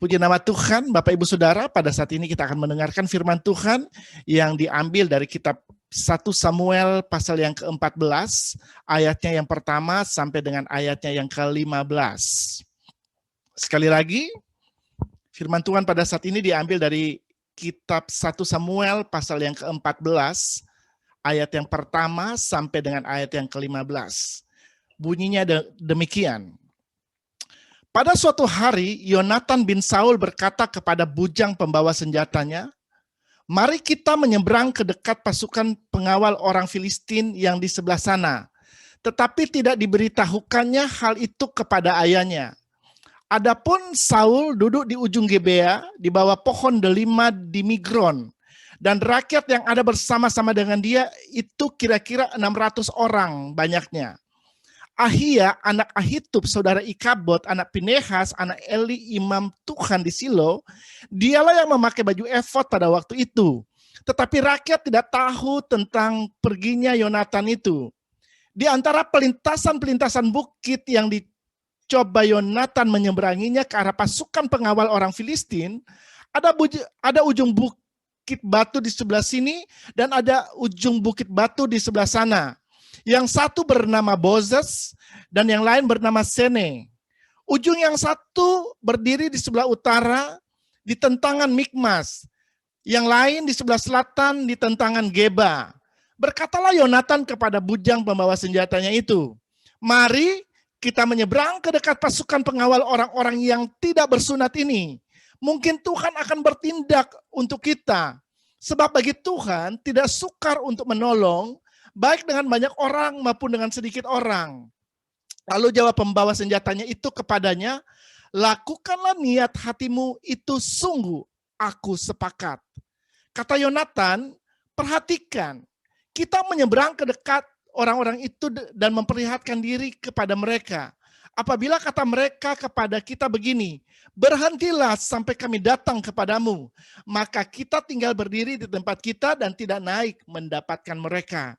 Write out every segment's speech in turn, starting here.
Puji nama Tuhan, Bapak Ibu Saudara, pada saat ini kita akan mendengarkan firman Tuhan yang diambil dari kitab 1 Samuel pasal yang ke-14, ayatnya yang pertama sampai dengan ayatnya yang ke-15. Sekali lagi, firman Tuhan pada saat ini diambil dari kitab 1 Samuel pasal yang ke-14, ayat yang pertama sampai dengan ayat yang ke-15. Bunyinya demikian. Pada suatu hari, Yonatan bin Saul berkata kepada bujang pembawa senjatanya, "Mari kita menyeberang ke dekat pasukan pengawal orang Filistin yang di sebelah sana." Tetapi tidak diberitahukannya hal itu kepada ayahnya. Adapun Saul duduk di ujung Gebea, di bawah pohon delima di Migron. Dan rakyat yang ada bersama-sama dengan dia itu kira-kira 600 orang banyaknya. Ahia, anak Ahitub, saudara Ikabod, anak Pinehas, anak Eli, imam Tuhan di Silo, dialah yang memakai baju efod pada waktu itu. Tetapi rakyat tidak tahu tentang perginya Yonatan itu. Di antara pelintasan-pelintasan bukit yang dicoba Yonatan menyeberanginya ke arah pasukan pengawal orang Filistin, ada ujung bukit batu di sebelah sini dan ada ujung bukit batu di sebelah sana. Yang satu bernama Bozez dan yang lain bernama Sene. Ujung yang satu berdiri di sebelah utara di tentangan Mikmas. Yang lain di sebelah selatan di tentangan Geba. Berkatalah Yonatan kepada bujang pembawa senjatanya itu, "Mari kita menyeberang ke dekat pasukan pengawal orang-orang yang tidak bersunat ini. Mungkin Tuhan akan bertindak untuk kita. Sebab bagi Tuhan tidak sukar untuk menolong, baik dengan banyak orang maupun dengan sedikit orang." Lalu jawab pembawa senjatanya itu kepadanya, "Lakukanlah niat hatimu itu sungguh, aku sepakat." Kata Yonatan, "Perhatikan, kita menyeberang ke dekat orang-orang itu dan memperlihatkan diri kepada mereka. Apabila kata mereka kepada kita begini, 'Berhentilah sampai kami datang kepadamu,' maka kita tinggal berdiri di tempat kita dan tidak naik mendapatkan mereka.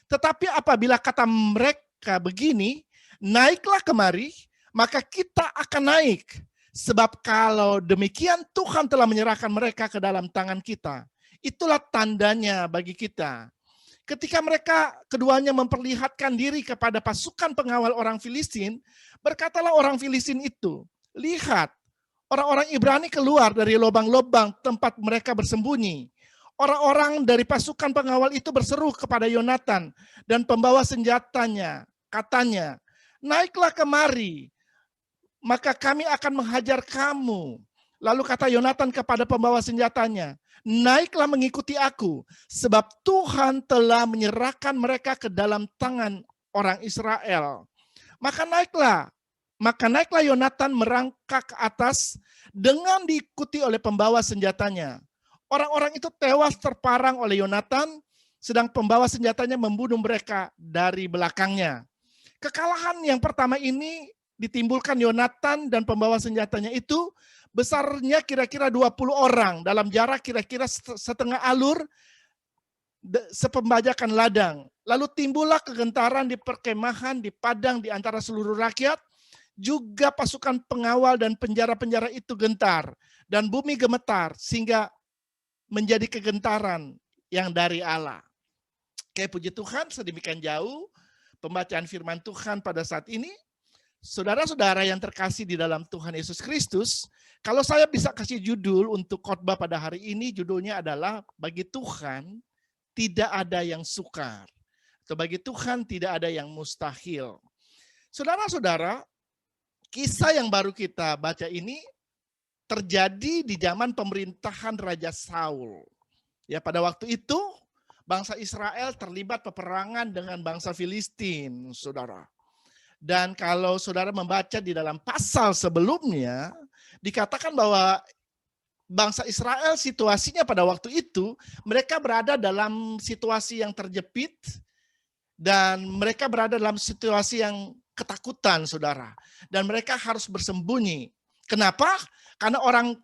Tetapi apabila kata mereka begini, 'Naiklah kemari,' maka kita akan naik. Sebab kalau demikian Tuhan telah menyerahkan mereka ke dalam tangan kita. Itulah tandanya bagi kita." Ketika mereka keduanya memperlihatkan diri kepada pasukan pengawal orang Filistin, berkatalah orang Filistin itu, "Lihat, orang-orang Ibrani keluar dari lubang-lubang tempat mereka bersembunyi." Orang-orang dari pasukan pengawal itu berseru kepada Yonatan dan pembawa senjatanya, katanya, "Naiklah kemari, maka kami akan menghajar kamu." Lalu kata Yonatan kepada pembawa senjatanya, "Naiklah mengikuti aku, sebab Tuhan telah menyerahkan mereka ke dalam tangan orang Israel." Maka naiklah Yonatan merangkak ke atas dengan diikuti oleh pembawa senjatanya. Orang-orang itu tewas terparang oleh Yonatan, sedang pembawa senjatanya membunuh mereka dari belakangnya. Kekalahan yang pertama ini ditimbulkan Yonatan dan pembawa senjatanya itu besarnya kira-kira 20 orang dalam jarak kira-kira setengah alur sepembajakan ladang. Lalu timbullah kegentaran di perkemahan, di padang di antara seluruh rakyat. Juga pasukan pengawal dan penjara-penjara itu gentar. Dan bumi gemetar sehingga menjadi kegentaran yang dari Allah. Oke, puji Tuhan, sedemikian jauh pembacaan firman Tuhan pada saat ini. Saudara-saudara yang terkasih di dalam Tuhan Yesus Kristus, kalau saya bisa kasih judul untuk khotbah pada hari ini, judulnya adalah bagi Tuhan tidak ada yang sukar. Atau bagi Tuhan tidak ada yang mustahil. Saudara-saudara, kisah yang baru kita baca ini terjadi di zaman pemerintahan Raja Saul. Ya, pada waktu itu bangsa Israel terlibat peperangan dengan bangsa Filistin, saudara. Dan kalau saudara membaca di dalam pasal sebelumnya, dikatakan bahwa bangsa Israel situasinya pada waktu itu, mereka berada dalam situasi yang terjepit, dan mereka berada dalam situasi yang ketakutan, saudara. Dan mereka harus bersembunyi. Kenapa? Karena orang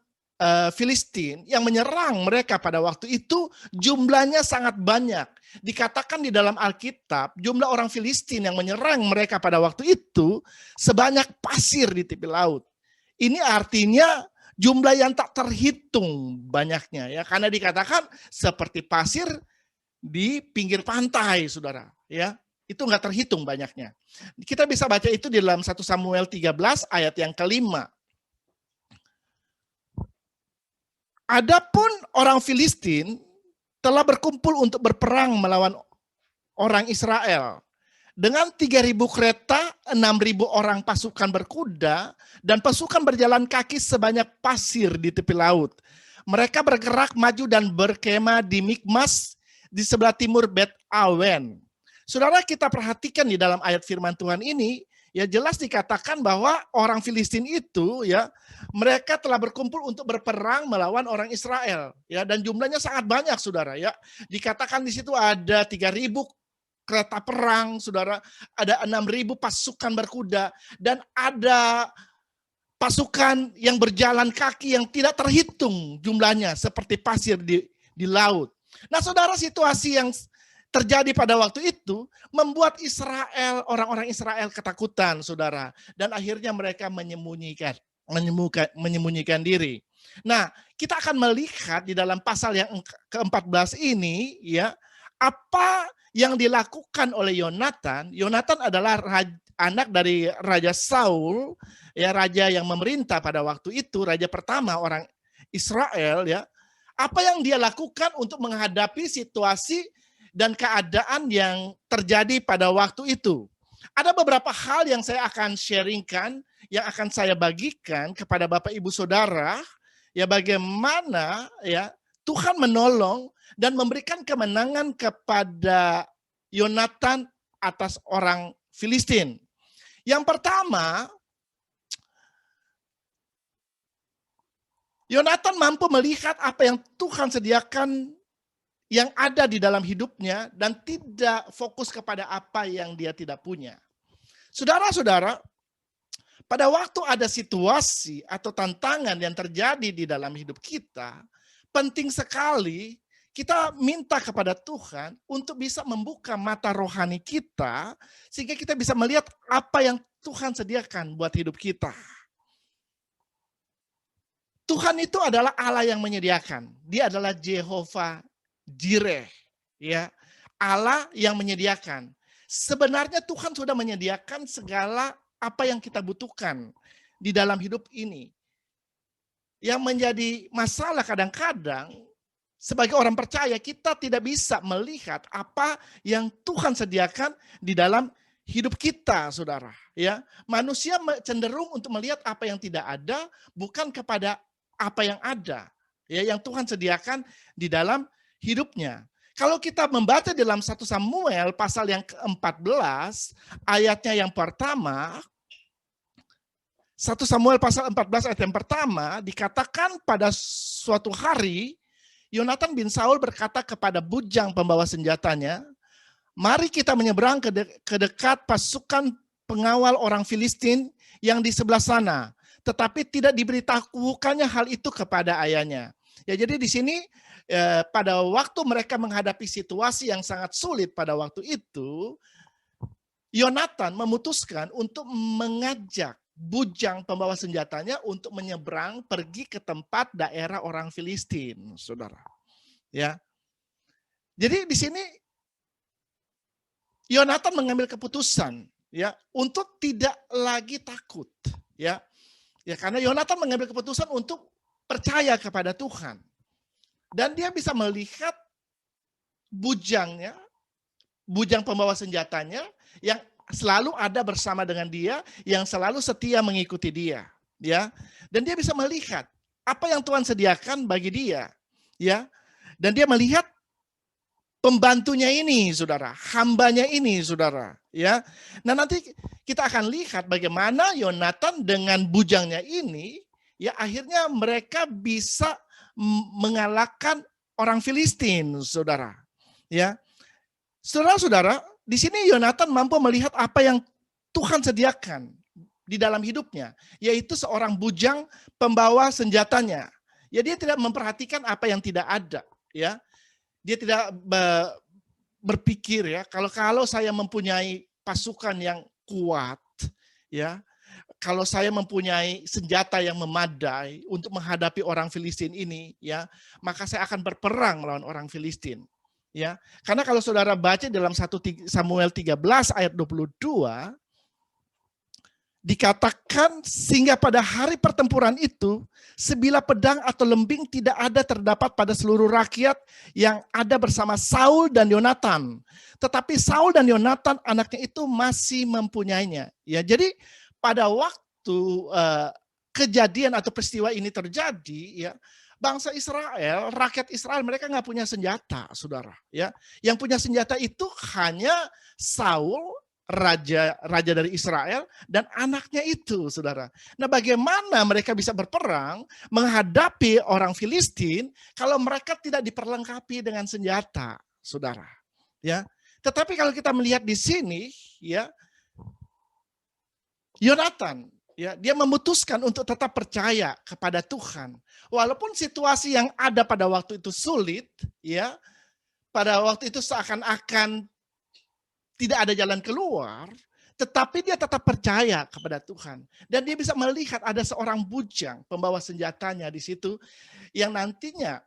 Filistin yang menyerang mereka pada waktu itu jumlahnya sangat banyak. Dikatakan di dalam Alkitab, jumlah orang Filistin yang menyerang mereka pada waktu itu sebanyak pasir di tepi laut. Ini artinya jumlah yang tak terhitung banyaknya ya, karena dikatakan seperti pasir di pinggir pantai, saudara. Ya, itu nggak terhitung banyaknya. Kita bisa baca itu di dalam 1 Samuel 13 ayat yang kelima. Adapun orang Filistin telah berkumpul untuk berperang melawan orang Israel. Dengan 3.000 kereta, 6.000 orang pasukan berkuda, dan pasukan berjalan kaki sebanyak pasir di tepi laut. Mereka bergerak maju dan berkemah di Mikmas di sebelah timur Bet Awen. Saudara, kita perhatikan di dalam ayat firman Tuhan ini, ya jelas dikatakan bahwa orang Filistin itu ya mereka telah berkumpul untuk berperang melawan orang Israel ya, dan jumlahnya sangat banyak, saudara ya. Dikatakan di situ ada 3.000 kereta perang, saudara, ada 6.000 pasukan berkuda, dan ada pasukan yang berjalan kaki yang tidak terhitung jumlahnya seperti pasir di laut. Nah, saudara, situasi yang terjadi pada waktu itu membuat Israel, orang-orang Israel ketakutan, saudara, dan akhirnya mereka menyembunyikan diri. Nah, kita akan melihat di dalam pasal yang ke-14 ini ya, apa yang dilakukan oleh Yonatan. Yonatan adalah anak dari Raja Saul, ya, raja yang memerintah pada waktu itu, raja pertama orang Israel ya. Apa yang dia lakukan untuk menghadapi situasi dan keadaan yang terjadi pada waktu itu. Ada beberapa hal yang saya akan sharingkan, yang akan saya bagikan kepada Bapak Ibu Saudara, ya bagaimana ya Tuhan menolong dan memberikan kemenangan kepada Yonatan atas orang Filistin. Yang pertama, Yonatan mampu melihat apa yang Tuhan sediakan yang ada di dalam hidupnya dan tidak fokus kepada apa yang dia tidak punya. Saudara-saudara, pada waktu ada situasi atau tantangan yang terjadi di dalam hidup kita, penting sekali kita minta kepada Tuhan untuk bisa membuka mata rohani kita sehingga kita bisa melihat apa yang Tuhan sediakan buat hidup kita. Tuhan itu adalah Allah yang menyediakan. Dia adalah Jehovah Jireh, ya, Allah yang menyediakan. Sebenarnya Tuhan sudah menyediakan segala apa yang kita butuhkan di dalam hidup ini. Yang menjadi masalah kadang-kadang sebagai orang percaya kita tidak bisa melihat apa yang Tuhan sediakan di dalam hidup kita, saudara. Ya, manusia cenderung untuk melihat apa yang tidak ada, bukan kepada apa yang ada, ya, yang Tuhan sediakan di dalam hidupnya. Kalau kita membaca dalam 1 Samuel pasal yang ke-14, ayatnya yang pertama, 1 Samuel pasal 14 ayat yang pertama, dikatakan pada suatu hari, Yonatan bin Saul berkata kepada bujang pembawa senjatanya, mari kita menyeberang ke dekat pasukan pengawal orang Filistin yang di sebelah sana. Tetapi tidak diberitahukannya hal itu kepada ayahnya. Ya, jadi di sini pada waktu mereka menghadapi situasi yang sangat sulit pada waktu itu, Yonatan memutuskan untuk mengajak bujang pembawa senjatanya untuk menyeberang pergi ke tempat daerah orang Filistin, saudara. Ya, jadi di sini Yonatan mengambil keputusan, ya, untuk tidak lagi takut, ya, karena Yonatan mengambil keputusan untuk percaya kepada Tuhan, dan dia bisa melihat bujangnya, bujang pembawa senjatanya yang selalu ada bersama dengan dia, yang selalu setia mengikuti dia, ya. Dan dia bisa melihat apa yang Tuhan sediakan bagi dia, ya. Dan dia melihat pembantunya ini, saudara, hambanya ini, saudara, ya. Nah, nanti kita akan lihat bagaimana Yonatan dengan bujangnya ini, ya, akhirnya mereka bisa mengalahkan orang Filistin, saudara, ya. Saudara-saudara, di sini Yonatan mampu melihat apa yang Tuhan sediakan di dalam hidupnya, yaitu seorang bujang pembawa senjatanya. Ya, dia tidak memperhatikan apa yang tidak ada, ya. Dia tidak berpikir, ya, kalau saya mempunyai pasukan yang kuat, ya, kalau saya mempunyai senjata yang memadai untuk menghadapi orang Filistin ini, ya, maka saya akan berperang melawan orang Filistin. Ya, karena kalau saudara baca dalam 1 Samuel 13 ayat 22, dikatakan sehingga pada hari pertempuran itu, sebilah pedang atau lembing tidak ada terdapat pada seluruh rakyat yang ada bersama Saul dan Yonatan. Tetapi Saul dan Yonatan anaknya itu masih mempunyainya. Ya, jadi pada waktu kejadian atau peristiwa ini terjadi, ya, bangsa Israel, rakyat Israel, mereka nggak punya senjata, saudara. Ya, yang punya senjata itu hanya Saul, raja dari Israel, dan anaknya itu, saudara. Nah, bagaimana mereka bisa berperang menghadapi orang Filistin kalau mereka tidak diperlengkapi dengan senjata, saudara? Ya, tetapi kalau kita melihat di sini, ya, Yonatan, ya, dia memutuskan untuk tetap percaya kepada Tuhan, walaupun situasi yang ada pada waktu itu sulit, ya, pada waktu itu seakan-akan tidak ada jalan keluar, tetapi dia tetap percaya kepada Tuhan. Dan dia bisa melihat ada seorang bujang pembawa senjatanya di situ yang nantinya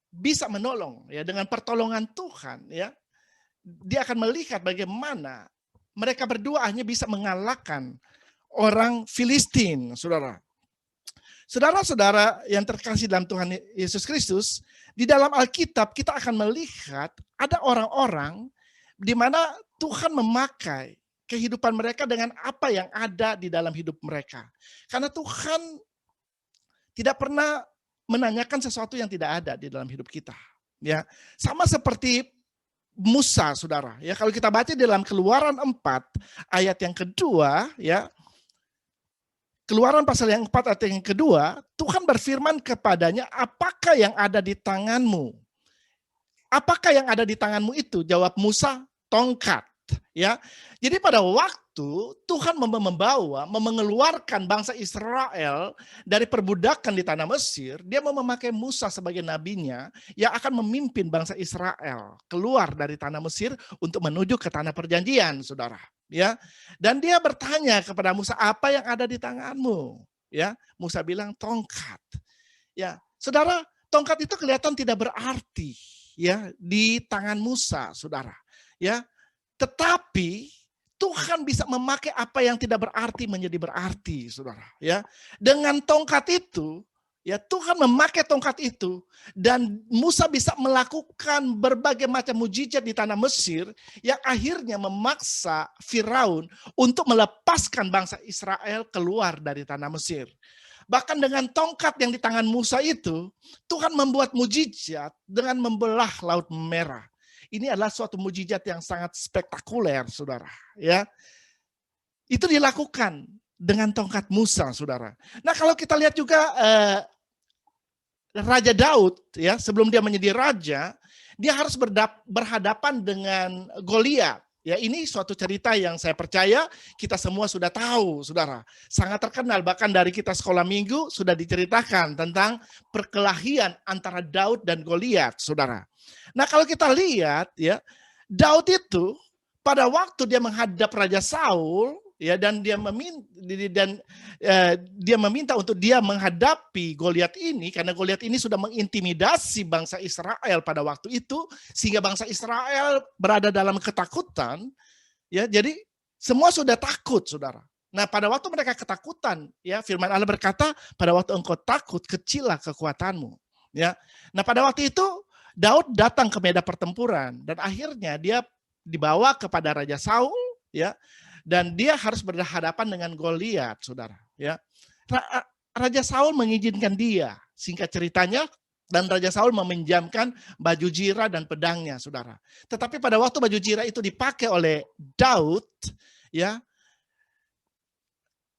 bisa menolong, ya, dengan pertolongan Tuhan, ya. Dia akan melihat bagaimana mereka berdua hanya bisa mengalahkan orang Filistin, saudara. Saudara-saudara yang terkasih dalam Tuhan Yesus Kristus, di dalam Alkitab kita akan melihat ada orang-orang di mana Tuhan memakai kehidupan mereka dengan apa yang ada di dalam hidup mereka. Karena Tuhan tidak pernah menanyakan sesuatu yang tidak ada di dalam hidup kita. Ya, sama seperti Musa, saudara. Ya, kalau kita baca di dalam Keluaran 4 ayat yang kedua, ya, Keluaran pasal yang 4 ayat yang kedua, Tuhan berfirman kepadanya, apakah yang ada di tanganmu? Apakah yang ada di tanganmu itu? Jawab Musa, tongkat. Ya, jadi pada waktu Tuhan mengeluarkan bangsa Israel dari perbudakan di tanah Mesir, dia mau memakai Musa sebagai nabinya yang akan memimpin bangsa Israel keluar dari tanah Mesir untuk menuju ke tanah perjanjian, saudara. Ya, dan dia bertanya kepada Musa, apa yang ada di tanganmu? Ya, Musa bilang tongkat. Ya, saudara, tongkat itu kelihatan tidak berarti, ya, di tangan Musa, saudara. Ya, tetapi Tuhan bisa memakai apa yang tidak berarti menjadi berarti, saudara. Ya, dengan tongkat itu, ya, Tuhan memakai tongkat itu dan Musa bisa melakukan berbagai macam mujizat di tanah Mesir yang akhirnya memaksa Firaun untuk melepaskan bangsa Israel keluar dari tanah Mesir. Bahkan dengan tongkat yang di tangan Musa itu, Tuhan membuat mujizat dengan membelah Laut Merah. Ini adalah suatu mujizat yang sangat spektakuler, saudara. Ya, itu dilakukan dengan tongkat Musa, saudara. Nah, kalau kita lihat juga Raja Daud, ya, sebelum dia menjadi raja, dia harus berhadapan dengan Goliat. Ya, ini suatu cerita yang saya percaya kita semua sudah tahu, saudara. Sangat terkenal, bahkan dari kita sekolah minggu sudah diceritakan tentang perkelahian antara Daud dan Goliat, saudara. Nah, kalau kita lihat, ya, Daud itu pada waktu dia menghadap Raja Saul, ya, dan dia meminta untuk dia menghadapi Goliat ini, karena Goliat ini sudah mengintimidasi bangsa Israel pada waktu itu, sehingga bangsa Israel berada dalam ketakutan. Ya, jadi semua sudah takut, saudara. Nah, pada waktu mereka ketakutan, ya, firman Allah berkata, pada waktu engkau takut, kecillah kekuatanmu. Ya, nah pada waktu itu Daud datang ke medan pertempuran dan akhirnya dia dibawa kepada Raja Saul, ya, dan dia harus berhadapan dengan Goliat, saudara. Ya, Raja Saul mengizinkan dia, singkat ceritanya, dan Raja Saul meminjamkan baju jira dan pedangnya, saudara. Tetapi pada waktu baju jira itu dipakai oleh Daud, ya,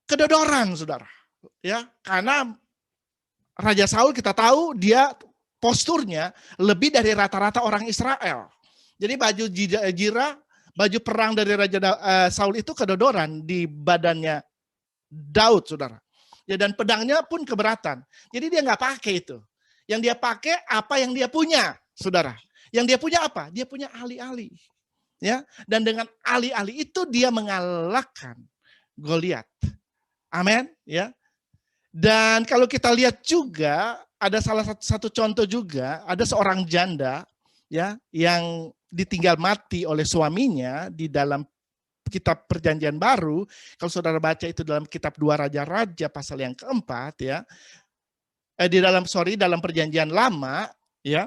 kedodoran, saudara. Ya, karena Raja Saul kita tahu dia posturnya lebih dari rata-rata orang Israel. Jadi baju jira, baju perang dari Raja Saul itu kedodoran di badannya Daud, saudara. Ya, dan pedangnya pun keberatan. Jadi dia nggak pakai itu. Yang dia pakai apa yang dia punya, saudara. Yang dia punya apa? Dia punya alih-alih. Ya, dan dengan alih-alih itu dia mengalahkan Goliat. Amin, ya. Dan kalau kita lihat juga ada salah satu contoh juga, ada seorang janda ya yang ditinggal mati oleh suaminya di dalam kitab Perjanjian Baru. Kalau saudara baca itu dalam kitab 2 Raja-Raja pasal yang keempat ya. Dalam Perjanjian Lama ya.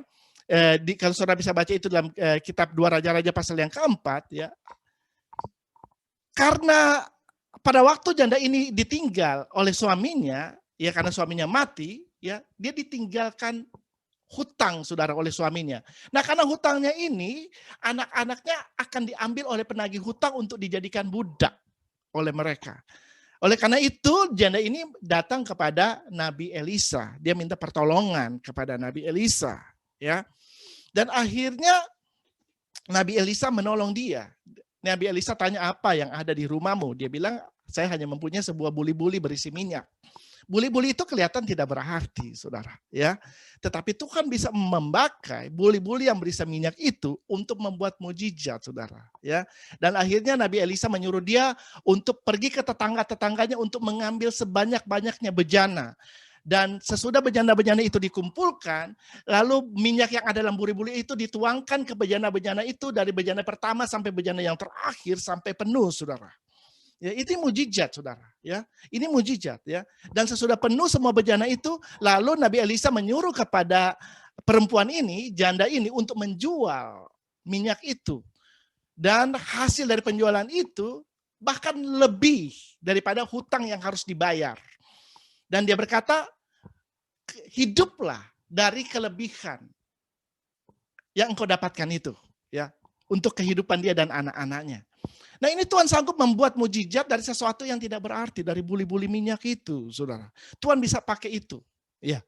Kalau saudara bisa baca itu dalam kitab 2 Raja-Raja pasal yang keempat ya. Karena pada waktu janda ini ditinggal oleh suaminya, ya karena suaminya mati, ya dia ditinggalkan hutang saudara oleh suaminya. Nah karena hutangnya ini, anak-anaknya akan diambil oleh penagih hutang untuk dijadikan budak oleh mereka. Oleh karena itu janda ini datang kepada Nabi Elisa. Dia minta pertolongan kepada Nabi Elisa, ya. Dan akhirnya Nabi Elisa menolong dia. Nabi Elisa tanya apa yang ada di rumahmu. Dia bilang saya hanya mempunyai sebuah buli-buli berisi minyak. Buli-buli itu kelihatan tidak berarti, saudara. Ya, tetapi Tuhan bisa memakai buli-buli yang berisi minyak itu untuk membuat mujizat, saudara. Ya, dan akhirnya Nabi Elisa menyuruh dia untuk pergi ke tetangga-tetangganya untuk mengambil sebanyak-banyaknya bejana. Dan sesudah bejana-bejana itu dikumpulkan, lalu minyak yang ada dalam buli-buli itu dituangkan ke bejana-bejana itu dari bejana pertama sampai bejana yang terakhir sampai penuh, saudara. Ya, itu mujizat, saudara. Ya, ini mujizat. Ya. Dan sesudah penuh semua bejana itu, lalu Nabi Elisa menyuruh kepada perempuan ini, janda ini, untuk menjual minyak itu. Dan hasil dari penjualan itu bahkan lebih daripada hutang yang harus dibayar. Dan dia berkata, hiduplah dari kelebihan yang engkau dapatkan itu, ya, untuk kehidupan dia dan anak-anaknya. Nah ini Tuhan sanggup membuat mujizat dari sesuatu yang tidak berarti, dari buli-buli minyak itu, saudara. Tuhan bisa pakai itu, ya.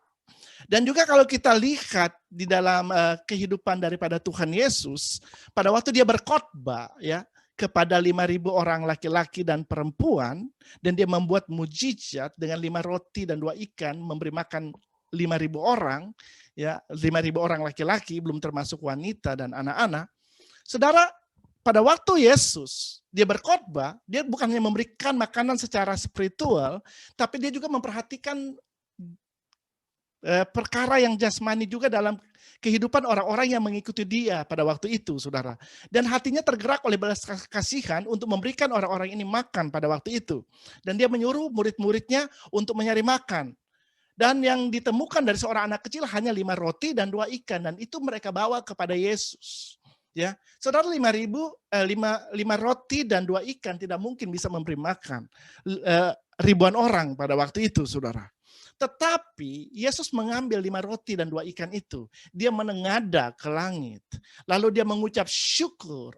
Dan juga kalau kita lihat di dalam kehidupan daripada Tuhan Yesus, pada waktu dia berkhotbah, ya, kepada 5.000 orang laki-laki dan perempuan, dan dia membuat mujizat dengan 5 roti dan 2 ikan, memberi makan 5.000 orang, ya, 5.000 orang laki-laki, belum termasuk wanita dan anak-anak. Saudara, pada waktu Yesus dia berkhotbah, dia bukan hanya memberikan makanan secara spiritual, tapi dia juga memperhatikan perkara yang jasmani juga dalam kehidupan orang-orang yang mengikuti dia pada waktu itu, saudara. Dan hatinya tergerak oleh belas kasihan untuk memberikan orang-orang ini makan pada waktu itu. Dan dia menyuruh murid-muridnya untuk mencari makan. Dan yang ditemukan dari seorang anak kecil hanya 5 roti dan 2 ikan. Dan itu mereka bawa kepada Yesus. Ya, saudara, 5 roti dan 2 ikan tidak mungkin bisa memberi makan ribuan orang pada waktu itu, saudara. Tetapi Yesus mengambil 5 roti dan 2 ikan itu. Dia menengadah ke langit. Lalu dia mengucap syukur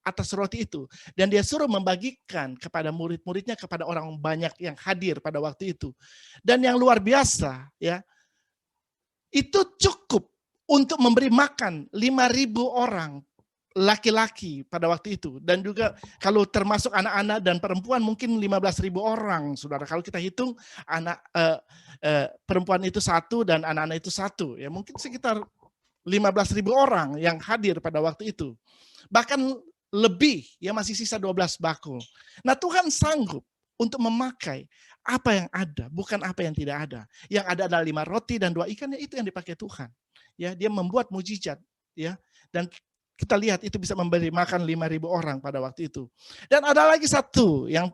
atas roti itu. Dan dia suruh membagikan kepada murid-muridnya, kepada orang banyak yang hadir pada waktu itu. Dan yang luar biasa, ya, itu cukup untuk memberi makan 5.000 orang laki-laki pada waktu itu. Dan juga kalau termasuk anak-anak dan perempuan mungkin 15.000 orang, saudara. Kalau kita hitung anak perempuan itu 1 dan anak-anak itu 1, ya mungkin sekitar 15.000 orang yang hadir pada waktu itu. Bahkan lebih, ya masih sisa 12 bakul. Nah Tuhan sanggup untuk memakai apa yang ada, bukan apa yang tidak ada. Yang ada adalah 5 roti dan 2 ikan, ya itu yang dipakai Tuhan. Ya, dia membuat mujizat, ya. Dan kita lihat itu bisa memberi makan 5.000 orang pada waktu itu. Dan ada lagi satu yang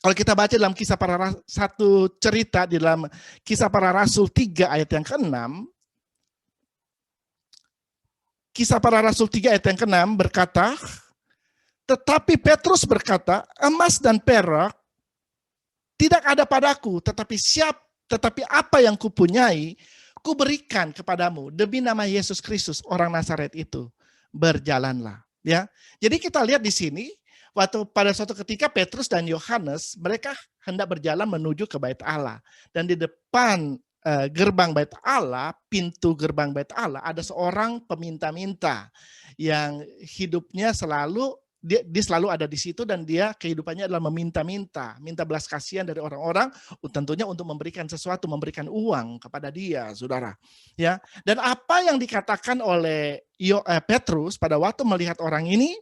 kalau kita baca dalam kisah para satu cerita di dalam Kisah Para Rasul 3 ayat yang ke-6. Kisah Para Rasul 3 ayat yang ke-6 berkata, tetapi Petrus berkata, emas dan perak tidak ada padaku, tetapi apa yang kupunyai, kuberikan kepadamu demi nama Yesus Kristus orang Nazaret itu. Berjalanlah, ya. Jadi kita lihat di sini waktu pada suatu ketika Petrus dan Yohanes mereka hendak berjalan menuju ke Bait Allah, dan di depan gerbang Bait Allah, pintu gerbang Bait Allah, ada seorang peminta-minta yang hidupnya selalu dia selalu ada di situ, dan dia kehidupannya adalah meminta-minta, minta belas kasihan dari orang-orang, tentunya untuk memberikan sesuatu, memberikan uang kepada dia, saudara. Ya, dan apa yang dikatakan oleh Petrus pada waktu melihat orang ini,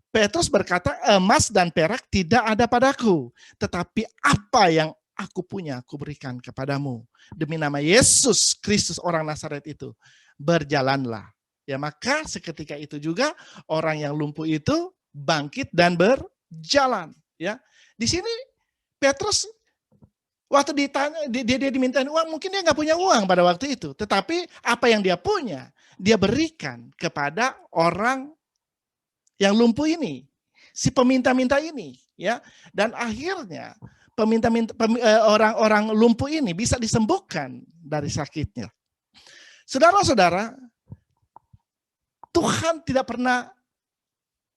Petrus berkata, emas dan perak tidak ada padaku, tetapi apa yang aku punya, aku berikan kepadamu. Demi nama Yesus Kristus orang Nazaret itu, berjalanlah. Ya, maka seketika itu juga orang yang lumpuh itu bangkit dan berjalan. Ya, di sini Petrus waktu ditanya, dia dimintain uang, mungkin dia nggak punya uang pada waktu itu. Tetapi apa yang dia punya, dia berikan kepada orang yang lumpuh ini, si peminta-minta ini, ya. Dan akhirnya orang-orang lumpuh ini bisa disembuhkan dari sakitnya. Saudara-saudara, Tuhan tidak pernah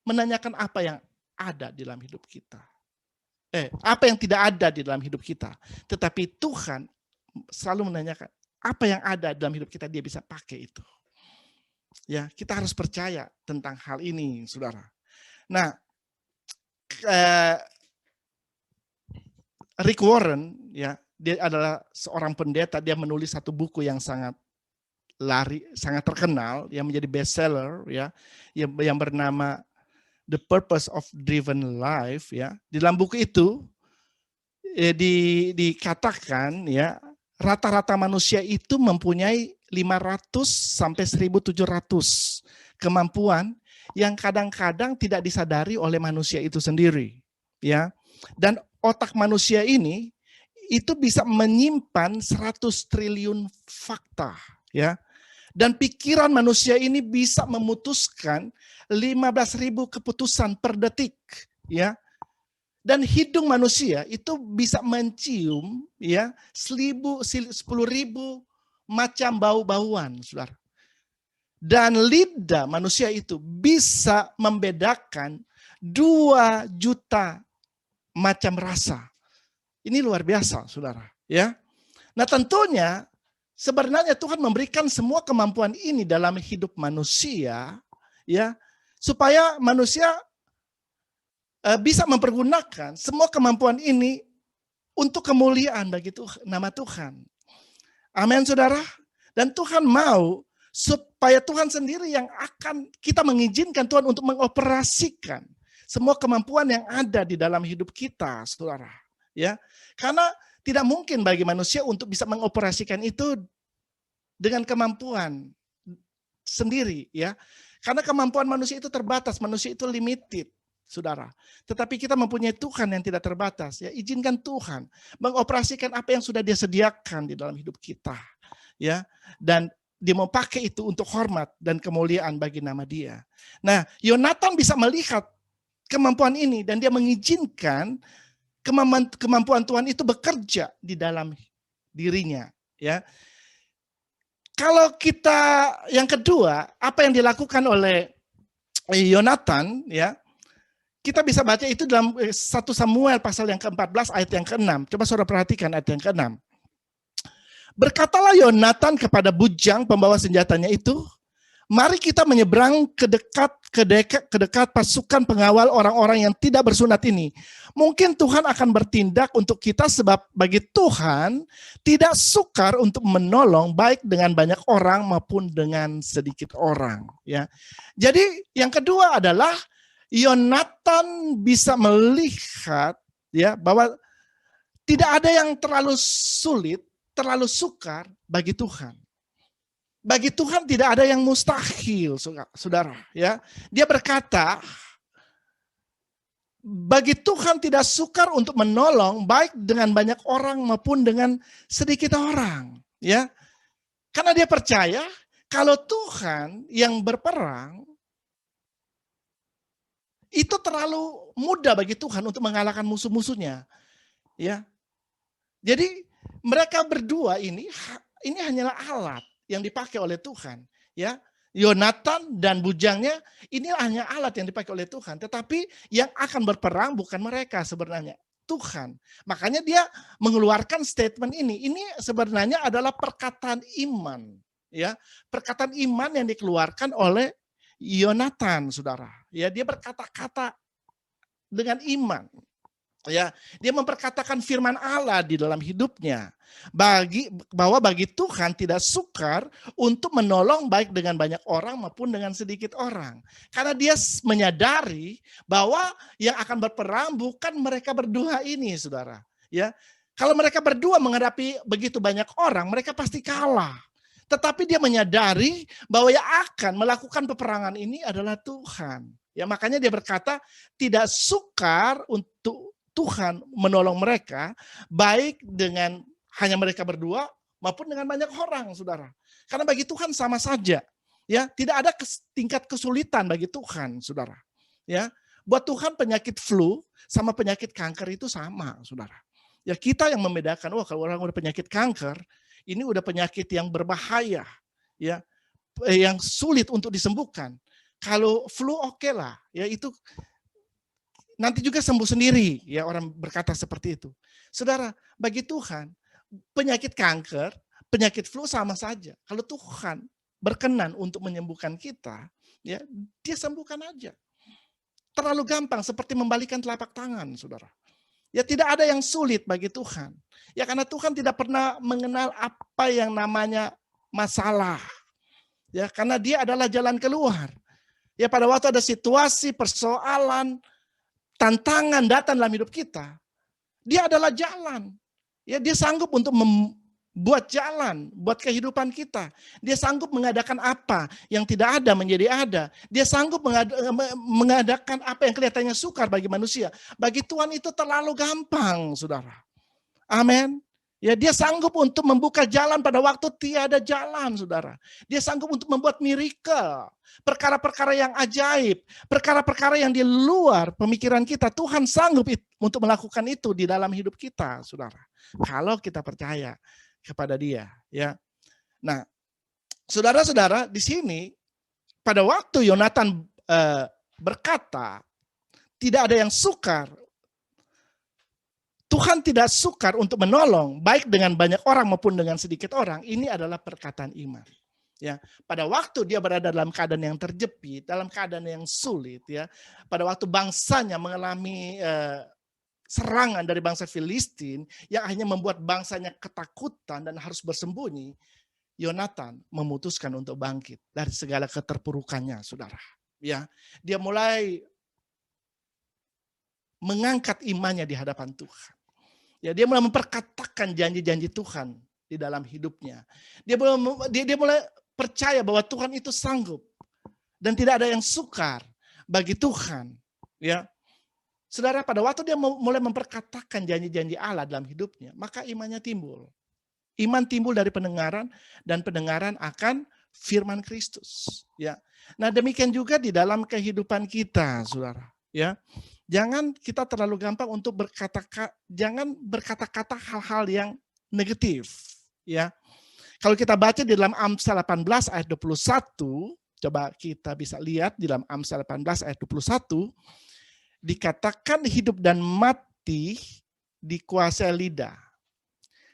menanyakan apa yang ada di dalam hidup kita. Apa yang tidak ada di dalam hidup kita. Tetapi Tuhan selalu menanyakan apa yang ada dalam hidup kita, dia bisa pakai itu. Ya, kita harus percaya tentang hal ini, saudara. Nah, Rick Warren, ya, dia adalah seorang pendeta. Dia menulis satu buku yang sangat terkenal, yang menjadi bestseller, ya, yang bernama The Purpose of Driven Life, ya. Di dalam buku itu dikatakan, ya, rata-rata manusia itu mempunyai 500 sampai 1.700 kemampuan yang kadang-kadang tidak disadari oleh manusia itu sendiri, ya. Dan otak manusia ini itu bisa menyimpan 100 triliun fakta, ya. Dan pikiran manusia ini bisa memutuskan 15.000 keputusan per detik, ya. Dan hidung manusia itu bisa mencium, ya, 10.000 macam bau-bauan, saudara. Dan lidah manusia itu bisa membedakan 2 juta macam rasa. Ini luar biasa, saudara, ya. Nah, tentunya sebenarnya Tuhan memberikan semua kemampuan ini dalam hidup manusia, ya, supaya manusia bisa mempergunakan semua kemampuan ini untuk kemuliaan bagi nama Tuhan. Amin, saudara. Dan Tuhan mau supaya Tuhan sendiri yang akan kita mengizinkan Tuhan untuk mengoperasikan semua kemampuan yang ada di dalam hidup kita, saudara. Ya, karena tidak mungkin bagi manusia untuk bisa mengoperasikan itu dengan kemampuan sendiri, ya. Karena kemampuan manusia itu terbatas, manusia itu limited, saudara. Tetapi kita mempunyai Tuhan yang tidak terbatas, ya. Izinkan Tuhan mengoperasikan apa yang sudah Dia sediakan di dalam hidup kita, ya. Dan Dia mau pakai itu untuk hormat dan kemuliaan bagi nama Dia. Nah, Yonatan bisa melihat kemampuan ini dan dia mengizinkan kemampuan Tuhan itu bekerja di dalam dirinya, ya. Kalau kita yang kedua, apa yang dilakukan oleh Yonatan, ya, kita bisa baca itu dalam 1 Samuel pasal yang ke-14 ayat yang ke-6. Coba saudara perhatikan ayat yang ke-6. Berkatalah Yonatan kepada bujang pembawa senjatanya itu, mari kita menyeberang ke dekat pasukan pengawal orang-orang yang tidak bersunat ini. Mungkin Tuhan akan bertindak untuk kita sebab bagi Tuhan tidak sukar untuk menolong baik dengan banyak orang maupun dengan sedikit orang, ya. Jadi yang kedua adalah Yonatan bisa melihat, ya, bahwa tidak ada yang terlalu sulit, terlalu sukar bagi Tuhan. Bagi Tuhan tidak ada yang mustahil, saudara, ya. Dia berkata, bagi Tuhan tidak sukar untuk menolong baik dengan banyak orang maupun dengan sedikit orang, ya. Karena dia percaya kalau Tuhan yang berperang itu terlalu mudah bagi Tuhan untuk mengalahkan musuh-musuhnya, ya. Jadi mereka berdua ini hanyalah alat yang dipakai oleh Tuhan, ya. Yonatan dan bujangnya ini hanya alat yang dipakai oleh Tuhan, tetapi yang akan berperang bukan mereka sebenarnya, Tuhan. Makanya dia mengeluarkan statement ini. Ini sebenarnya adalah perkataan iman, ya. Perkataan iman yang dikeluarkan oleh Yonatan, saudara. Ya, dia berkata-kata dengan iman. Ya, dia memperkatakan firman Allah di dalam hidupnya. Bahwa bagi Tuhan tidak sukar untuk menolong baik dengan banyak orang maupun dengan sedikit orang. Karena dia menyadari bahwa yang akan berperang bukan mereka berdua ini, saudara. Ya, Kalau mereka berdua menghadapi begitu banyak orang, mereka pasti kalah. Tetapi dia menyadari bahwa yang akan melakukan peperangan ini adalah Tuhan. Ya, makanya dia berkata tidak sukar untuk Tuhan menolong mereka, baik dengan hanya mereka berdua maupun dengan banyak orang, saudara. Karena bagi Tuhan sama saja. Ya, tidak ada tingkat kesulitan bagi Tuhan, saudara. Ya, buat Tuhan penyakit flu sama penyakit kanker itu sama, saudara. Ya, kita yang membedakan, kalau orang udah penyakit kanker, ini udah penyakit yang berbahaya, ya, yang sulit untuk disembuhkan. Kalau flu oke lah, ya itu nanti juga sembuh sendiri, ya orang berkata seperti itu. Saudara, bagi Tuhan penyakit kanker, penyakit flu sama saja. Kalau Tuhan berkenan untuk menyembuhkan kita, ya dia sembuhkan aja. Terlalu gampang seperti membalikan telapak tangan, saudara. Ya tidak ada yang sulit bagi Tuhan. Ya karena Tuhan tidak pernah mengenal apa yang namanya masalah. Ya karena dia adalah jalan keluar. Ya pada waktu ada situasi, persoalan, tantangan datang dalam hidup kita, dia adalah jalan. Ya dia sanggup untuk membuat jalan buat kehidupan kita. Dia sanggup mengadakan apa yang tidak ada menjadi ada. Dia sanggup mengadakan apa yang kelihatannya sukar bagi manusia. Bagi Tuhan itu terlalu gampang, saudara. Amin. Ya, dia sanggup untuk membuka jalan pada waktu tiada jalan, saudara. Dia sanggup untuk membuat miracle, perkara-perkara yang ajaib, perkara-perkara yang di luar pemikiran kita. Tuhan sanggup untuk melakukan itu di dalam hidup kita, saudara. Kalau kita percaya kepada Dia, ya. Nah, saudara-saudara, di sini pada waktu Yonatan berkata, tidak ada yang sukar. Tuhan tidak sukar untuk menolong, baik dengan banyak orang maupun dengan sedikit orang. Ini adalah perkataan iman. Ya, pada waktu dia berada dalam keadaan yang terjepit, dalam keadaan yang sulit, ya, pada waktu bangsanya mengalami serangan dari bangsa Filistin yang akhirnya membuat bangsanya ketakutan dan harus bersembunyi, Yonatan memutuskan untuk bangkit dari segala keterpurukannya, saudara. Ya, dia mulai mengangkat imannya di hadapan Tuhan. Ya, dia mulai memperkatakan janji-janji Tuhan di dalam hidupnya. Dia mulai percaya bahwa Tuhan itu sanggup dan tidak ada yang sukar bagi Tuhan. Ya, saudara, pada waktu dia mulai memperkatakan janji-janji Allah dalam hidupnya, maka imannya timbul. Iman timbul dari pendengaran dan pendengaran akan firman Kristus. Ya, nah demikian juga di dalam kehidupan kita, saudara. Ya. Jangan kita terlalu gampang untuk jangan berkata-kata hal-hal yang negatif, ya. Kalau kita baca di dalam Amsal 18 ayat 21, coba kita bisa lihat di dalam Amsal 18 ayat 21, dikatakan hidup dan mati dikuasai lidah.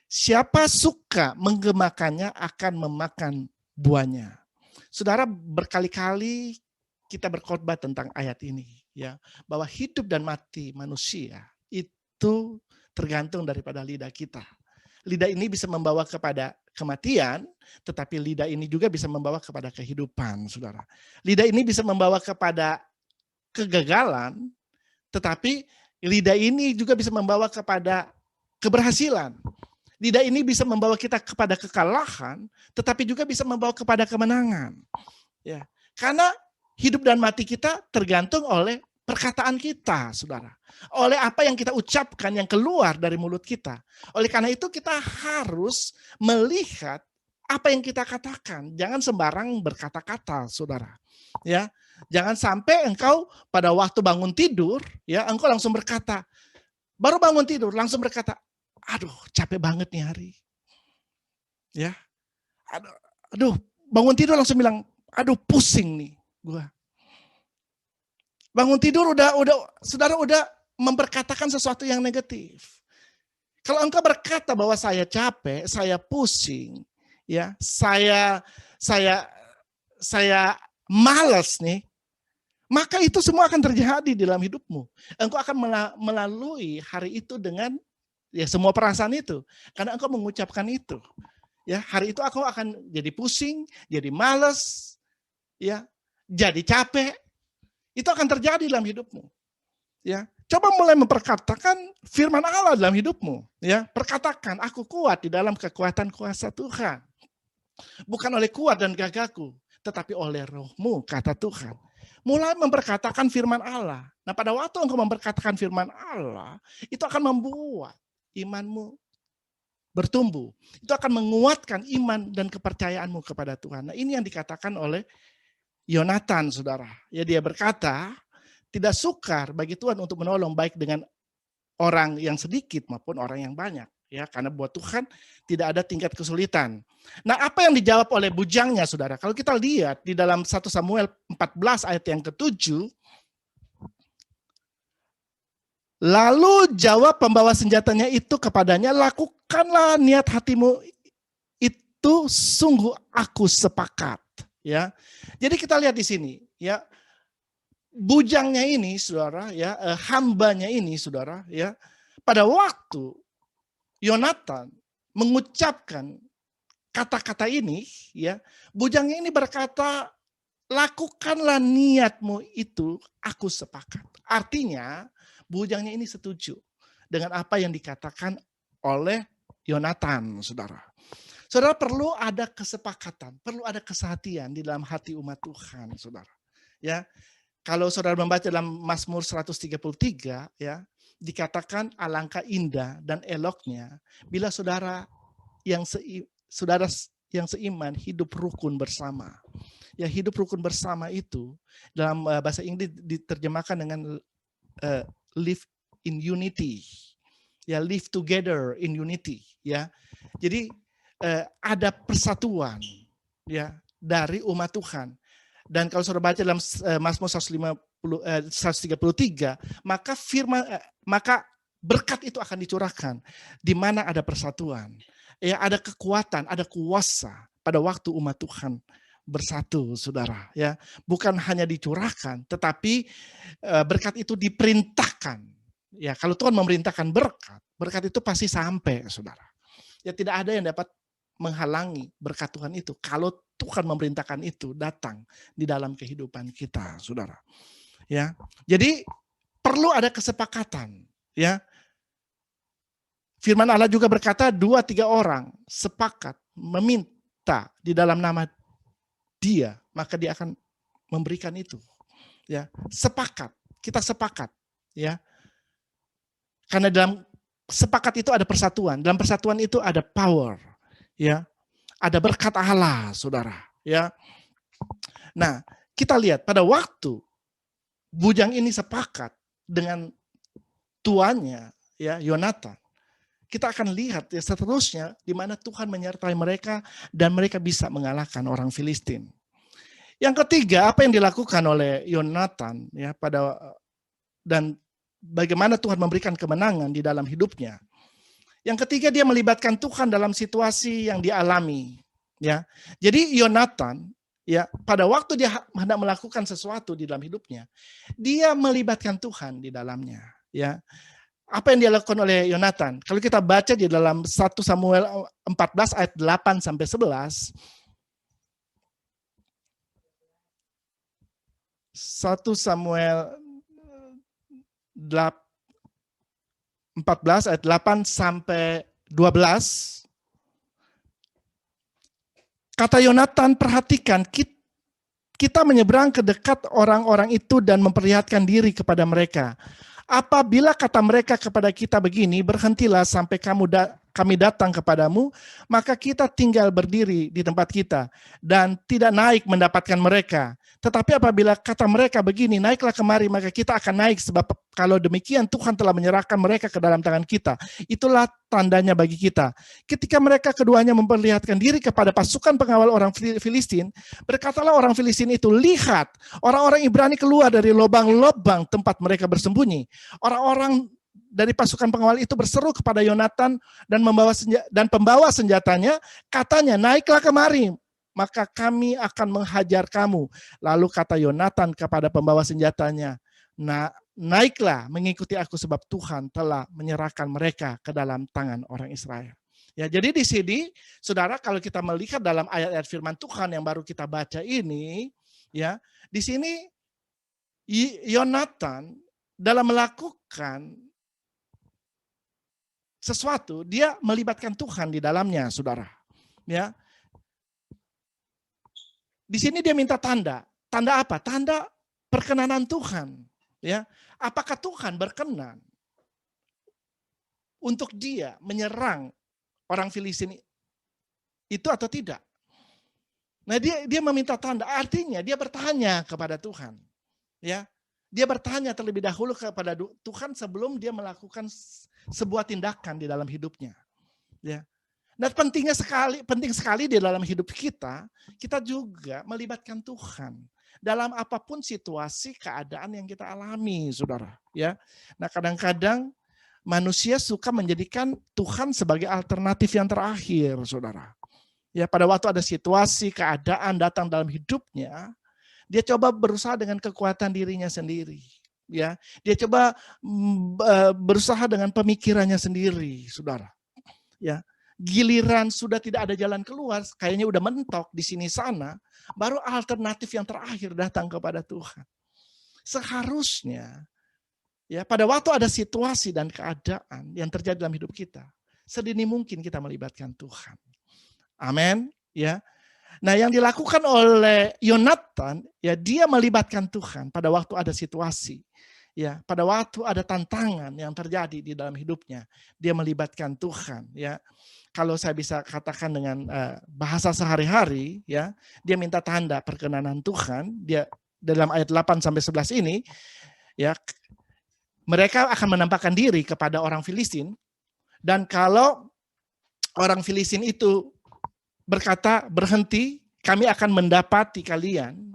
Siapa suka menggemakannya akan memakan buahnya. Saudara, berkali-kali kita berkhotbah tentang ayat ini. Ya, bahwa hidup dan mati manusia itu tergantung daripada lidah kita. Lidah ini bisa membawa kepada kematian, tetapi lidah ini juga bisa membawa kepada kehidupan, saudara. Lidah ini bisa membawa kepada kegagalan, tetapi lidah ini juga bisa membawa kepada keberhasilan. Lidah ini bisa membawa kita kepada kekalahan, tetapi juga bisa membawa kepada kemenangan. Ya, karena hidup dan mati kita tergantung oleh perkataan kita, saudara. Oleh apa yang kita ucapkan yang keluar dari mulut kita. Oleh karena itu kita harus melihat apa yang kita katakan. Jangan sembarang berkata-kata, saudara. Ya, jangan sampai engkau pada waktu bangun tidur, ya, engkau langsung berkata, baru bangun tidur langsung berkata, aduh capek banget nih hari. Ya, aduh bangun tidur langsung bilang, aduh pusing nih gua. Bangun tidur saudara udah memperkatakan sesuatu yang negatif. Kalau engkau berkata bahwa saya capek, saya pusing, ya, saya malas nih, maka itu semua akan terjadi di dalam hidupmu. Engkau akan melalui hari itu dengan ya semua perasaan itu, karena engkau mengucapkan itu. Ya, hari itu aku akan jadi pusing, jadi malas, ya, jadi capek. Itu akan terjadi dalam hidupmu. Ya, Coba mulai memperkatakan firman Allah dalam hidupmu. Ya, perkatakan, aku kuat di dalam kekuatan kuasa Tuhan. Bukan oleh kuat dan gagahku, tetapi oleh rohmu, kata Tuhan. Mulai memperkatakan firman Allah. Nah, pada waktu engkau memperkatakan firman Allah, itu akan membuat imanmu bertumbuh. Itu akan menguatkan iman dan kepercayaanmu kepada Tuhan. Nah, ini yang dikatakan oleh Yonatan, saudara. Ya, dia berkata, tidak sukar bagi Tuhan untuk menolong baik dengan orang yang sedikit maupun orang yang banyak. Ya, karena buat Tuhan tidak ada tingkat kesulitan. Nah, apa yang dijawab oleh bujangnya, saudara? Kalau kita lihat di dalam 1 Samuel 14 ayat yang ke-7, lalu jawab pembawa senjatanya itu kepadanya, lakukanlah niat hatimu itu, sungguh aku sepakat. Ya, jadi kita lihat di sini, ya, bujangnya ini, saudara, ya, hambanya ini, saudara, ya, pada waktu Yonatan mengucapkan kata-kata ini, ya, bujangnya ini berkata, lakukanlah niatmu itu, aku sepakat. Artinya, bujangnya ini setuju dengan apa yang dikatakan oleh Yonatan, saudara. Saudara, perlu ada kesepakatan, perlu ada kesehatian di dalam hati umat Tuhan, saudara. Ya, kalau saudara membaca dalam Mazmur 133, ya, dikatakan alangkah indah dan eloknya bila saudara yang seiman hidup rukun bersama. Ya, hidup rukun bersama itu dalam bahasa Inggris diterjemahkan dengan live in unity. Ya, live together in unity, ya. Jadi ada persatuan, ya, dari umat Tuhan. Dan kalau saudara baca dalam Mazmur 133, maka berkat itu akan dicurahkan di mana ada persatuan. Ya, ada kekuatan, ada kuasa pada waktu umat Tuhan bersatu, saudara. Ya, bukan hanya dicurahkan, tetapi berkat itu diperintahkan. Ya, kalau Tuhan memerintahkan berkat itu pasti sampai, saudara. Ya, tidak ada yang dapat menghalangi berkat Tuhan itu kalau Tuhan memerintahkan itu datang di dalam kehidupan kita, saudara. Ya, jadi perlu ada kesepakatan. Ya, firman Allah juga berkata 2-3 orang sepakat meminta di dalam nama Dia, maka Dia akan memberikan itu. Ya, sepakat, kita sepakat. Ya, karena dalam sepakat itu ada persatuan, dalam persatuan itu ada power. Ya, ada berkat Allah, saudara. Ya, nah, kita lihat pada waktu bujang ini sepakat dengan tuannya, ya, Yonatan, kita akan lihat ya seterusnya di mana Tuhan menyertai mereka dan mereka bisa mengalahkan orang Filistin. Yang ketiga, apa yang dilakukan oleh Yonatan, ya, dan bagaimana Tuhan memberikan kemenangan di dalam hidupnya. Yang ketiga, dia melibatkan Tuhan dalam situasi yang dialami. Ya, jadi Yonatan, ya, pada waktu dia hendak melakukan sesuatu di dalam hidupnya, dia melibatkan Tuhan di dalamnya. Ya, apa yang dia lakukan oleh Yonatan? Kalau kita baca di dalam 1 Samuel 14 ayat 8 sampai 11, 1 Samuel 14 ayat 8 sampai 12. Kata Yonatan, perhatikan, kita menyeberang ke dekat orang-orang itu dan memperlihatkan diri kepada mereka. Apabila kata mereka kepada kita begini, berhentilah sampai kami datang kepadamu, maka kita tinggal berdiri di tempat kita dan tidak naik mendapatkan mereka. Tetapi apabila kata mereka begini, naiklah kemari, maka kita akan naik, sebab kalau demikian Tuhan telah menyerahkan mereka ke dalam tangan kita. Itulah tandanya bagi kita. Ketika mereka keduanya memperlihatkan diri kepada pasukan pengawal orang Filistin, berkatalah orang Filistin itu, lihat, orang-orang Ibrani keluar dari lubang-lubang tempat mereka bersembunyi. Orang-orang dari pasukan pengawal itu berseru kepada Yonatan dan pembawa senjatanya, katanya, naiklah kemari, maka kami akan menghajar kamu. Lalu kata Yonatan kepada pembawa senjatanya, naiklah mengikuti aku sebab Tuhan telah menyerahkan mereka ke dalam tangan orang Israel. Ya, jadi di sini, saudara, kalau kita melihat dalam ayat-ayat firman Tuhan yang baru kita baca ini, ya, di sini Yonatan dalam melakukan sesuatu, dia melibatkan Tuhan di dalamnya, saudara. Ya, di sini dia minta tanda. Tanda apa? Tanda perkenanan Tuhan. Ya, apakah Tuhan berkenan untuk dia menyerang orang Filistin itu atau tidak? Nah, dia meminta tanda. Artinya dia bertanya kepada Tuhan. Ya, dia bertanya terlebih dahulu kepada Tuhan sebelum dia melakukan sebuah tindakan di dalam hidupnya. Ya. Dan penting sekali di dalam hidup kita juga melibatkan Tuhan dalam apapun situasi keadaan yang kita alami, saudara. Ya, nah kadang-kadang manusia suka menjadikan Tuhan sebagai alternatif yang terakhir, saudara. Ya, pada waktu ada situasi keadaan datang dalam hidupnya, dia coba berusaha dengan kekuatan dirinya sendiri. Ya, dia coba berusaha dengan pemikirannya sendiri, saudara. Ya, giliran sudah tidak ada jalan keluar, kayaknya udah mentok di sini sana, baru alternatif yang terakhir datang kepada Tuhan. Seharusnya, ya, pada waktu ada situasi dan keadaan yang terjadi dalam hidup kita, sedini mungkin kita melibatkan Tuhan. Amin. Ya. Nah, yang dilakukan oleh Yonatan, ya, dia melibatkan Tuhan pada waktu ada situasi. Ya, pada waktu ada tantangan yang terjadi di dalam hidupnya, dia melibatkan Tuhan. Ya, kalau saya bisa katakan dengan bahasa sehari-hari, ya, dia minta tanda perkenanan Tuhan. Dia dalam ayat 8 sampai 11 ini, ya, mereka akan menampakkan diri kepada orang Filistin, dan kalau orang Filistin itu berkata, berhenti, kami akan mendapati kalian,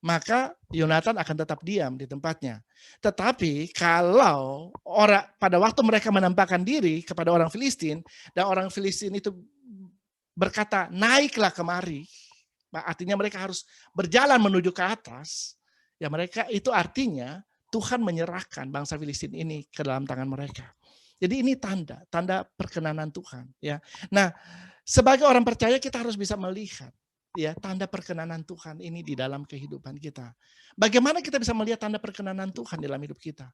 maka Yonatan akan tetap diam di tempatnya. Tetapi kalau pada waktu mereka menampakkan diri kepada orang Filistin, dan orang Filistin itu berkata, naiklah kemari, artinya mereka harus berjalan menuju ke atas, ya mereka itu artinya Tuhan menyerahkan bangsa Filistin ini ke dalam tangan mereka. Jadi ini tanda perkenanan Tuhan. Ya, nah, sebagai orang percaya kita harus bisa melihat, ya, tanda perkenanan Tuhan ini di dalam kehidupan kita. Bagaimana kita bisa melihat tanda perkenanan Tuhan dalam hidup kita?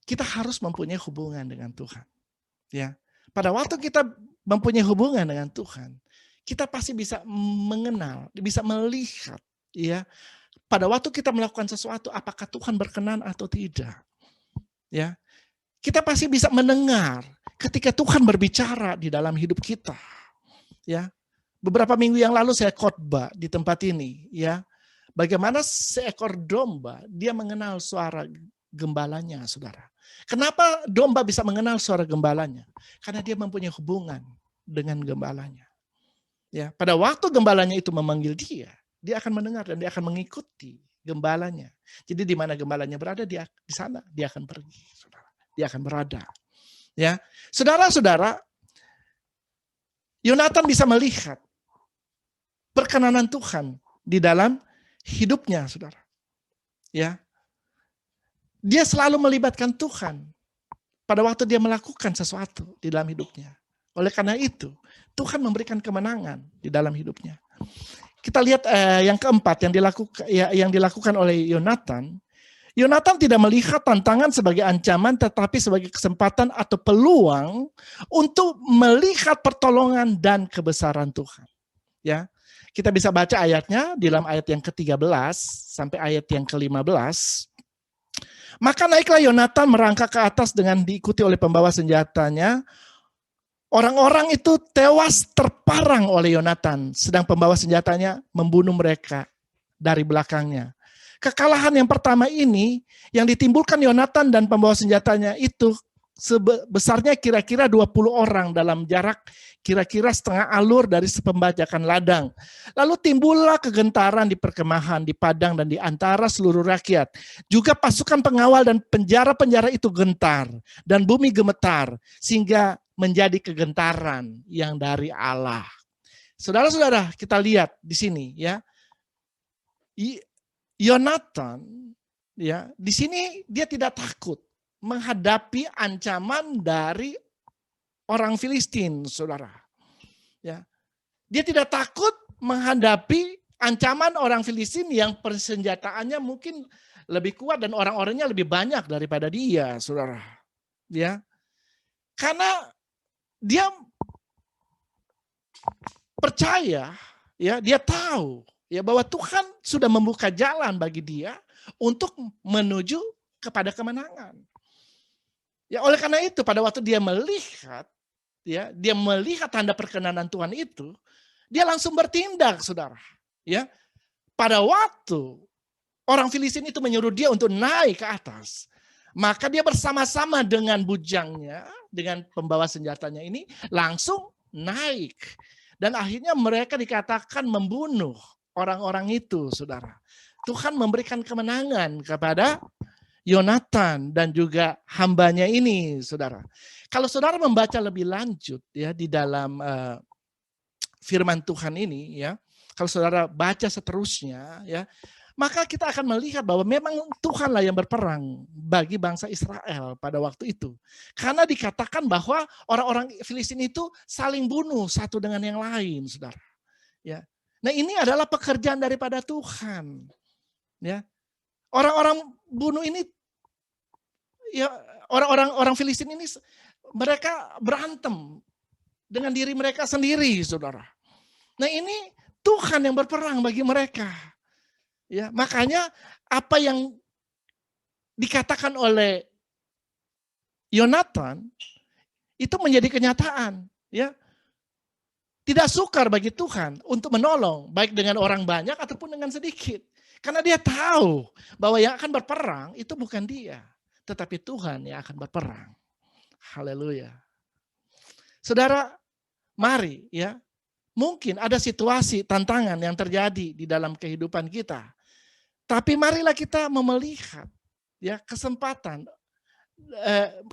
Kita harus mempunyai hubungan dengan Tuhan. Ya, pada waktu kita mempunyai hubungan dengan Tuhan, kita pasti bisa mengenal, bisa melihat, ya, pada waktu kita melakukan sesuatu apakah Tuhan berkenan atau tidak. Ya, kita pasti bisa mendengar ketika Tuhan berbicara di dalam hidup kita. Ya, beberapa minggu yang lalu saya khotbah di tempat ini, ya, bagaimana seekor domba dia mengenal suara gembalanya, saudara. Kenapa domba bisa mengenal suara gembalanya? Karena dia mempunyai hubungan dengan gembalanya. Ya, pada waktu gembalanya itu memanggil dia akan mendengar dan dia akan mengikuti gembalanya. Jadi di mana gembalanya berada, dia di sana dia akan pergi, saudara. Dia akan berada. Ya, saudara-saudara, Yonatan bisa melihat perkenanan Tuhan di dalam hidupnya, saudara. Ya, dia selalu melibatkan Tuhan pada waktu dia melakukan sesuatu di dalam hidupnya. Oleh karena itu, Tuhan memberikan kemenangan di dalam hidupnya. Kita lihat yang keempat yang dilakukan oleh Yonatan. Yonatan tidak melihat tantangan sebagai ancaman, tetapi sebagai kesempatan atau peluang untuk melihat pertolongan dan kebesaran Tuhan. Ya, kita bisa baca ayatnya di dalam ayat yang ke-13 sampai ayat yang ke-15. Maka naiklah Yonatan merangkak ke atas dengan diikuti oleh pembawa senjatanya. Orang-orang itu tewas terparang oleh Yonatan, sedang pembawa senjatanya membunuh mereka dari belakangnya. Kekalahan yang pertama ini yang ditimbulkan Yonatan dan pembawa senjatanya itu sebesarnya kira-kira 20 orang dalam jarak kira-kira setengah alur dari pembajakan ladang. Lalu timbullah kegentaran di perkemahan, di padang dan di antara seluruh rakyat. Juga pasukan pengawal dan penjara-penjara itu gentar dan bumi gemetar sehingga menjadi kegentaran yang dari Allah. Saudara-saudara, kita lihat di sini, ya. Yonatan, ya, di sini dia tidak takut menghadapi ancaman dari orang Filistin, saudara. Ya, dia tidak takut menghadapi Ancaman orang Filistin yang persenjataannya mungkin lebih kuat dan orang-orangnya lebih banyak daripada dia, saudara. Ya, karena dia percaya, ya, dia tahu ya bahwa Tuhan sudah membuka jalan bagi dia untuk menuju kepada kemenangan. Ya, oleh karena itu pada waktu dia melihat, ya, dia melihat tanda perkenanan Tuhan itu, dia langsung bertindak, saudara. Ya, pada waktu orang Filistin itu menyuruh dia untuk naik ke atas, maka dia bersama-sama dengan bujangnya, dengan pembawa senjatanya ini langsung naik. Dan akhirnya mereka dikatakan membunuh orang-orang itu, saudara. Tuhan memberikan kemenangan kepada Yonatan dan juga hambanya ini, saudara. Kalau saudara membaca lebih lanjut ya di dalam firman Tuhan ini, ya, kalau saudara baca seterusnya, ya, maka kita akan melihat bahwa memang Tuhanlah yang berperang bagi bangsa Israel pada waktu itu. Karena dikatakan bahwa orang-orang Filistin itu saling bunuh satu dengan yang lain, saudara. Ya. Nah, ini adalah pekerjaan daripada Tuhan. Ya. Orang-orang bunuh ini, ya, orang Filistin ini mereka berantem dengan diri mereka sendiri, saudara. Nah, ini Tuhan yang berperang bagi mereka. Ya, makanya apa yang dikatakan oleh Yonatan itu menjadi kenyataan, ya. Tidak sukar bagi Tuhan untuk menolong baik dengan orang banyak ataupun dengan sedikit. Karena dia tahu bahwa yang akan berperang itu bukan dia, tetapi Tuhan yang akan berperang. Haleluya. Saudara, mari, ya. Mungkin ada situasi, tantangan yang terjadi di dalam kehidupan kita. Tapi marilah kita melihat, ya, kesempatan,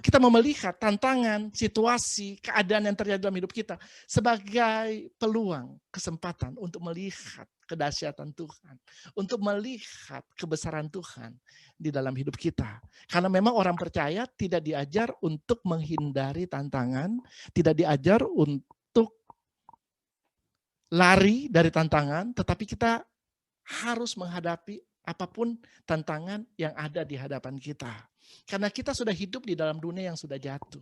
kita melihat tantangan, situasi, keadaan yang terjadi dalam hidup kita sebagai peluang, kesempatan untuk melihat kedahsyatan Tuhan, untuk melihat kebesaran Tuhan di dalam hidup kita. Karena memang orang percaya tidak diajar untuk menghindari tantangan, tidak diajar untuk lari dari tantangan, tetapi kita harus menghadapi apapun tantangan yang ada di hadapan kita. Karena kita sudah hidup di dalam dunia yang sudah jatuh.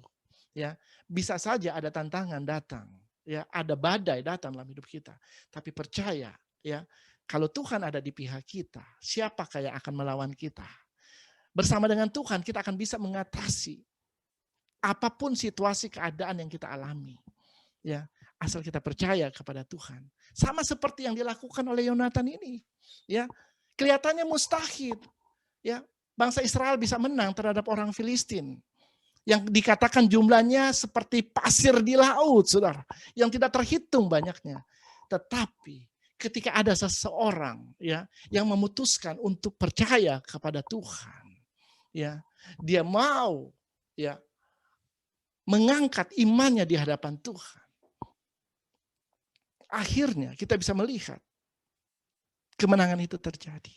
Ya, bisa saja ada tantangan datang, ya, ada badai datang dalam hidup kita. Tapi percaya, ya, kalau Tuhan ada di pihak kita, siapakah yang akan melawan kita? Bersama dengan Tuhan kita akan bisa mengatasi apapun situasi keadaan yang kita alami. Ya, asal kita percaya kepada Tuhan. Sama seperti yang dilakukan oleh Yonatan ini. Ya, kelihatannya mustahil. Ya, bangsa Israel bisa menang terhadap orang Filistin. Yang dikatakan jumlahnya seperti pasir di laut, saudara. Yang tidak terhitung banyaknya. Tetapi ketika ada seseorang, ya, yang memutuskan untuk percaya kepada Tuhan, ya, dia mau, ya, mengangkat imannya di hadapan Tuhan. Akhirnya kita bisa melihat kemenangan itu terjadi.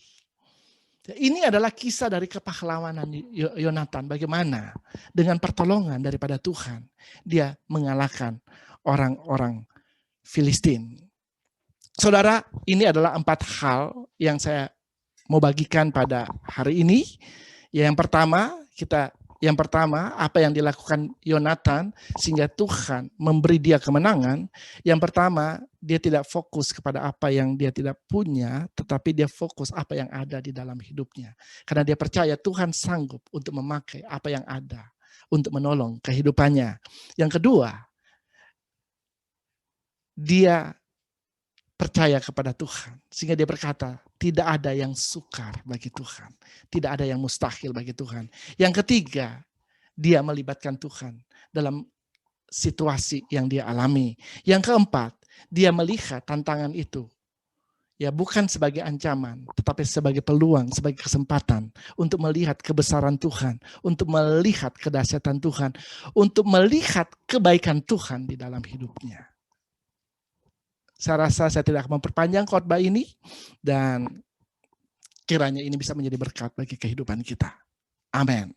Ini adalah kisah dari kepahlawanan Yonatan. Bagaimana dengan pertolongan daripada Tuhan dia mengalahkan orang-orang Filistin. Saudara, ini adalah 4 hal yang saya mau bagikan pada hari ini. Yang pertama, apa yang dilakukan Yonatan sehingga Tuhan memberi dia kemenangan. Yang pertama, dia tidak fokus kepada apa yang dia tidak punya, tetapi dia fokus apa yang ada di dalam hidupnya. Karena dia percaya Tuhan sanggup untuk memakai apa yang ada untuk menolong kehidupannya. Yang kedua, dia percaya kepada Tuhan. Sehingga dia berkata, tidak ada yang sukar bagi Tuhan. Tidak ada yang mustahil bagi Tuhan. Yang ketiga, dia melibatkan Tuhan dalam situasi yang dia alami. Yang keempat, dia melihat tantangan itu, ya, bukan sebagai ancaman, tetapi sebagai peluang, sebagai kesempatan untuk melihat kebesaran Tuhan, untuk melihat kedahsyatan Tuhan, untuk melihat kebaikan Tuhan di dalam hidupnya. Saya rasa saya tidak akan memperpanjang khotbah ini dan kiranya ini bisa menjadi berkat bagi kehidupan kita. Amin.